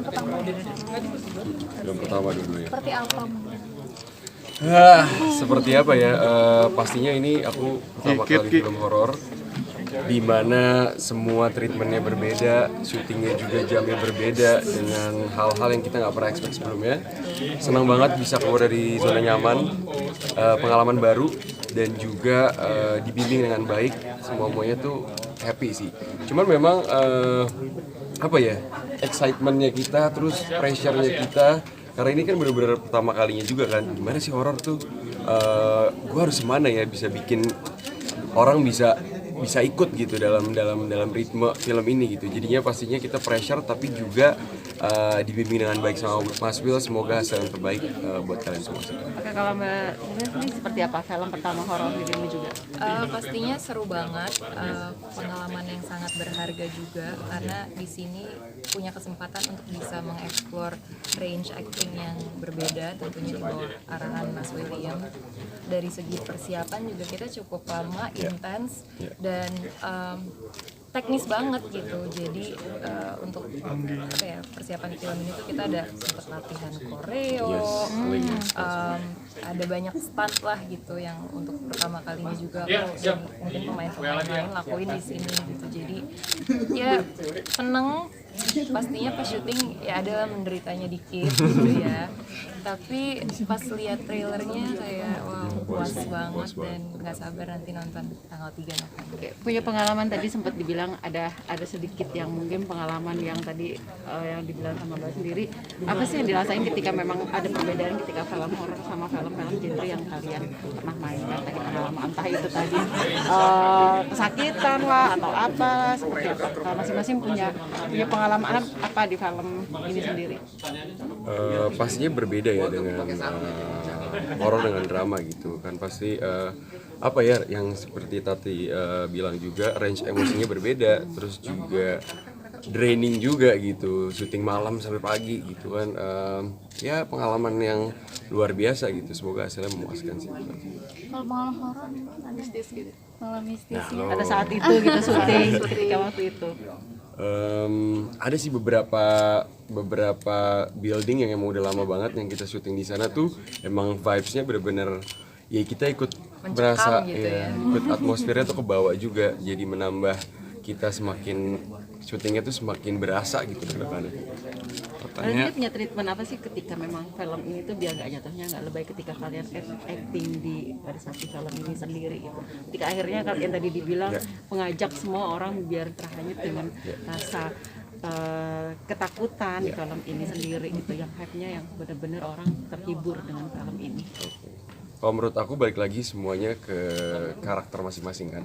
pertama? Film pertama dulu ya. Seperti apa? Seperti apa ya? Pastinya ini aku pertama kali film horor, di mana semua treatmentnya berbeda, syutingnya juga jamnya berbeda dengan hal-hal yang kita nggak pernah expect sebelumnya. Senang banget bisa keluar dari zona nyaman, pengalaman baru, dan juga dibimbing dengan baik. Semuanya tuh happy sih. Cuman memang apa ya, excitementnya kita, terus pressure-nya kita. Karena ini kan benar-benar pertama kalinya juga kan, gimana sih horor tuh? Gue harus mana ya bisa bikin orang bisa ikut gitu dalam ritme film ini gitu. Jadinya pastinya kita pressure tapi juga dibimbing dengan baik sama Mas Will. Semoga hasil yang terbaik buat kalian semua. Oke, kalau Mbak ini seperti apa film pertama horor di ini juga? Pastinya seru banget, pengalaman yang sangat berharga juga karena di sini punya kesempatan untuk bisa mengeksplor range acting yang berbeda, tentunya di bawah arahan Mas William. Dari segi persiapan juga kita cukup lama, intens, dan teknis banget gitu. Jadi untuk apa ya, persiapan film ini tuh kita ada sempat latihan koreo, ada banyak stunt lah gitu yang untuk pertama kalinya juga aku dan mungkin pemain-pemain lain lakuin di sini gitu. Jadi ya seneng, pastinya pas syuting ya adalah menderitanya dikit gitu ya, tapi pas lihat trailernya kayak wow, puas banget dan nggak sabar nanti nonton tanggal 3 November. Oke, punya pengalaman tadi sempat dibilang ada sedikit yang mungkin pengalaman yang tadi yang dibilang sama Mbak sendiri, apa sih yang dirasain ketika memang ada perbedaan ketika film horor sama film-film genre yang kalian pernah mainkan? Tadi pengalaman entah itu tadi kesakitan lah atau apa seperti apa? Kalau masing-masing punya pengalaman apa di film ini sendiri? Pastinya berbeda ya dengan horor dengan drama gitu kan. Pasti apa ya, yang seperti Tati bilang juga, range emosinya berbeda, terus juga draining juga gitu, syuting malam sampai pagi gitu kan. Ya pengalaman yang luar biasa gitu, semoga hasilnya memuaskan sih. Kalau pengalaman horor mistis gitu. Malam mistis. Pada saat itu gitu syuting ketika waktu itu. Ada sih beberapa building yang emang udah lama banget yang kita syuting di sana tuh, emang vibes-nya bener-bener ya kita ikut berasa gitu ya. ikut atmosfernya tuh ke bawah juga, jadi menambah kita semakin syutingnya tuh semakin berasa gitu ke depannya. Kalian punya treatment apa sih ketika memang film ini tuh biar nggak jatuhnya nggak lebay ketika kalian acting di pada saat di film ini sendiri gitu. Ketika akhirnya kalian tadi dibilang mengajak semua orang biar terhanyut dengan rasa ketakutan di film ini sendiri gitu, yang hype-nya yang benar-benar orang terhibur dengan film ini. Kalau menurut aku balik lagi semuanya ke karakter masing-masing kan.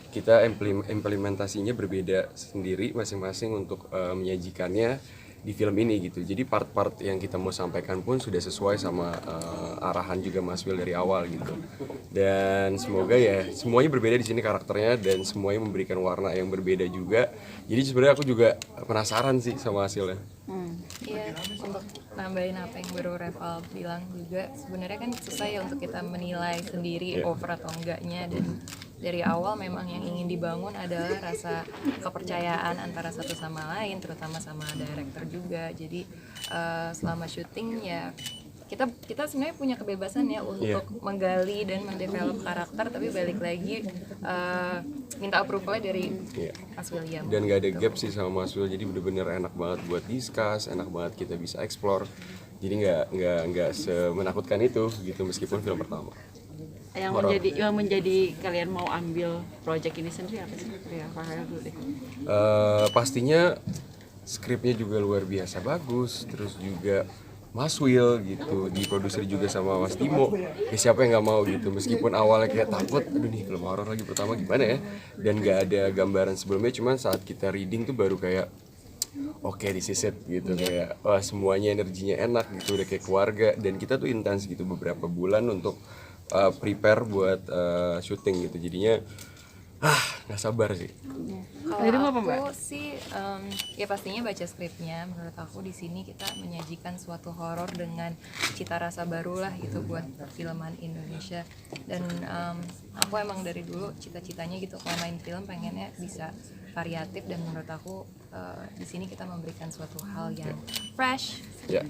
Kita implementasinya berbeda sendiri masing-masing untuk menyajikannya di film ini gitu. Jadi part-part yang kita mau sampaikan pun sudah sesuai sama arahan juga Mas Will dari awal gitu. Dan semoga ya semuanya berbeda di sini karakternya, dan semuanya memberikan warna yang berbeda juga. Jadi sebenarnya aku juga penasaran sih sama hasilnya. Iya, untuk nambahin apa yang baru Reval bilang juga, sebenarnya kan susah ya untuk kita menilai sendiri over atau enggaknya, dan dari awal memang yang ingin dibangun adalah rasa kepercayaan antara satu sama lain, terutama sama director juga. Jadi selama syuting ya kita sebenarnya punya kebebasan ya untuk menggali dan mendevelop karakter, tapi balik lagi minta approvalnya dari Mas William. Dan gak ada gap sih sama Mas Will, jadi bener-bener enak banget buat discuss, enak banget kita bisa explore. Jadi nggak semenakutkan itu gitu, meskipun film pertama. Yang menjadi kalian mau ambil project ini sendiri apa sih? Ya, dulu deh. Pastinya skripnya juga luar biasa bagus, terus juga Mas Will gitu, diproduser juga sama Mas Timo. Ya siapa yang nggak mau gitu, meskipun awalnya kayak takut, aduh nih film horor lagi pertama gimana ya, dan nggak ada gambaran sebelumnya, cuman saat kita reading tuh baru kayak oke, this is it gitu, kayak wah semuanya energinya enak gitu, udah kayak keluarga, dan kita tuh intens gitu beberapa bulan untuk prepare buat syuting gitu, jadinya nggak sabar sih. Kalau aku sih ya pastinya baca skripnya. Menurut aku di sini kita menyajikan suatu horor dengan cita rasa baru lah gitu buat filman Indonesia. Dan aku emang dari dulu cita-citanya gitu kalau main film pengennya bisa variatif, dan menurut aku di sini kita memberikan suatu hal yang fresh, Ya.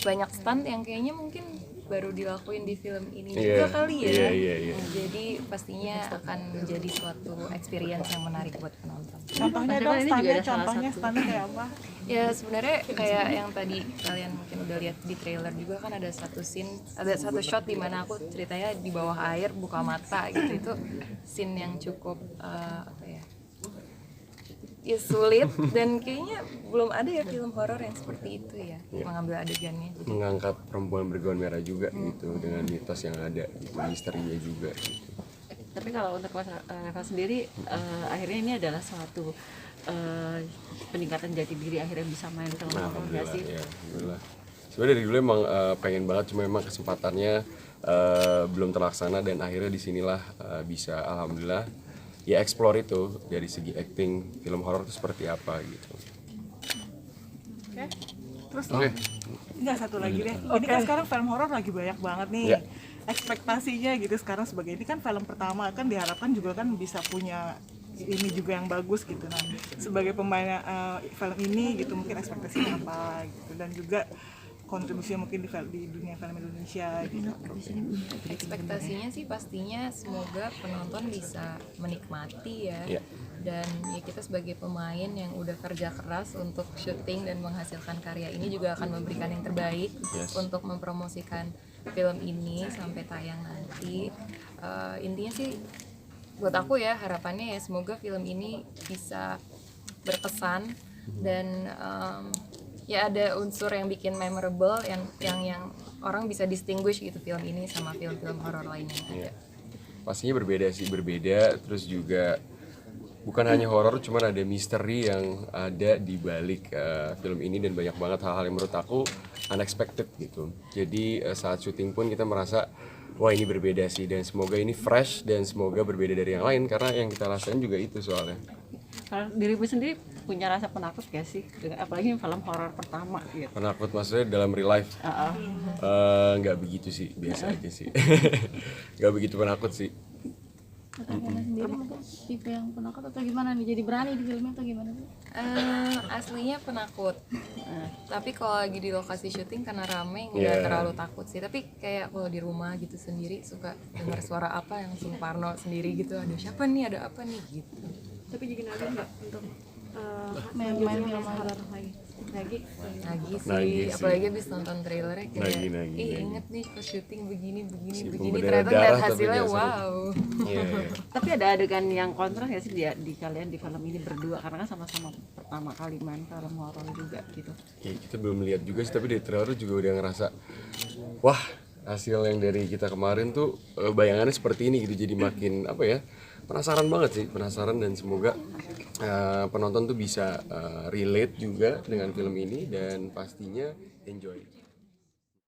banyak stunt yang kayaknya mungkin baru dilakuin di film ini Iya, juga kali ya. iya. Jadi pastinya akan menjadi suatu experience yang menarik buat penonton. Contohnya Pasti dong, kan ini juga ada salah contohnya satu. standnya kayak apa? Ya sebenarnya kayak yang tadi kalian mungkin udah lihat di trailer juga kan ada satu scene, ada satu shot di mana aku ceritanya di bawah air buka mata gitu. Itu scene yang cukup apa ya sulit dan kayaknya belum ada ya film horor yang seperti itu ya, mengambil adegannya. Jadi Mengangkat perempuan bergaun merah juga gitu dengan mitos yang ada, gitu, misterinya juga. Gitu. Tapi kalau untuk Reva sendiri, akhirnya ini adalah suatu peningkatan jati diri, akhirnya bisa main film horor nggak sih? Ya, alhamdulillah. Sebenarnya dari dulu emang pengen banget, cuma emang kesempatannya belum terlaksana dan akhirnya disinilah bisa alhamdulillah ya explore itu dari segi acting film horor itu seperti apa gitu. Oke. Terus Oke. enggak satu lagi deh. Ini kan sekarang film horor lagi banyak banget nih. Ya. Ekspektasinya gitu sekarang sebagai ini kan film pertama kan diharapkan juga kan bisa punya ini juga yang bagus gitu. Nah, sebagai pemain film ini gitu mungkin ekspektasinya apa gitu dan juga kontribusi mungkin di dunia film Indonesia gitu. ekspektasinya sih pastinya semoga penonton bisa menikmati ya. Ya. Dan ya kita sebagai pemain yang udah kerja keras untuk syuting dan menghasilkan karya ini juga akan memberikan yang terbaik untuk mempromosikan film ini sampai tayang nanti. Intinya sih buat aku ya harapannya ya semoga film ini bisa berpesan dan ya ada unsur yang bikin memorable yang orang bisa distinguish gitu film ini sama film-film horor lainnya yang ada. Iya. Pastinya berbeda sih, berbeda. Terus juga bukan hanya horor, cuman ada misteri yang ada di balik film ini dan banyak banget hal-hal yang menurut aku unexpected gitu. Jadi saat syuting pun kita merasa wah ini berbeda sih dan semoga ini fresh dan semoga berbeda dari yang lain karena yang kita rasain juga itu soalnya. Kalau dirimu sendiri punya rasa penakut gak sih? Apalagi film horor pertama gitu. Penakut maksudnya dalam real life? Nggak begitu sih, biasa aja sih. Nggak begitu penakut sih. Kalian sendiri untuk tipe yang penakut atau gimana nih? Jadi berani di filmnya atau gimana sih? Aslinya penakut, tapi kalau lagi di lokasi syuting karena rame nggak Yeah. terlalu takut sih. Tapi kayak kalau di rumah gitu sendiri suka dengar suara apa yang langsung parno sendiri gitu. Ada siapa nih? Ada apa nih? Gitu. Tapi dikenalin nggak untuk Main film horor lagi? Nagih Nagih sih, sih. apalagi abis nonton trailernya kayak Nagih. inget nih pas syuting begini Si begini pembuluh ternyata darah lihat tapi hasilnya nggak seru. wow. Iya. Tapi ada adegan yang kontras nggak sih di kalian di film ini berdua karena kan sama-sama pertama kali main film horor juga gitu. Ya, kita belum lihat juga sih tapi dari trailer juga udah ngerasa wah hasil yang dari kita kemarin tuh bayangannya seperti ini gitu jadi makin apa ya penasaran banget sih penasaran dan semoga penonton tuh bisa relate juga dengan film ini dan pastinya enjoy.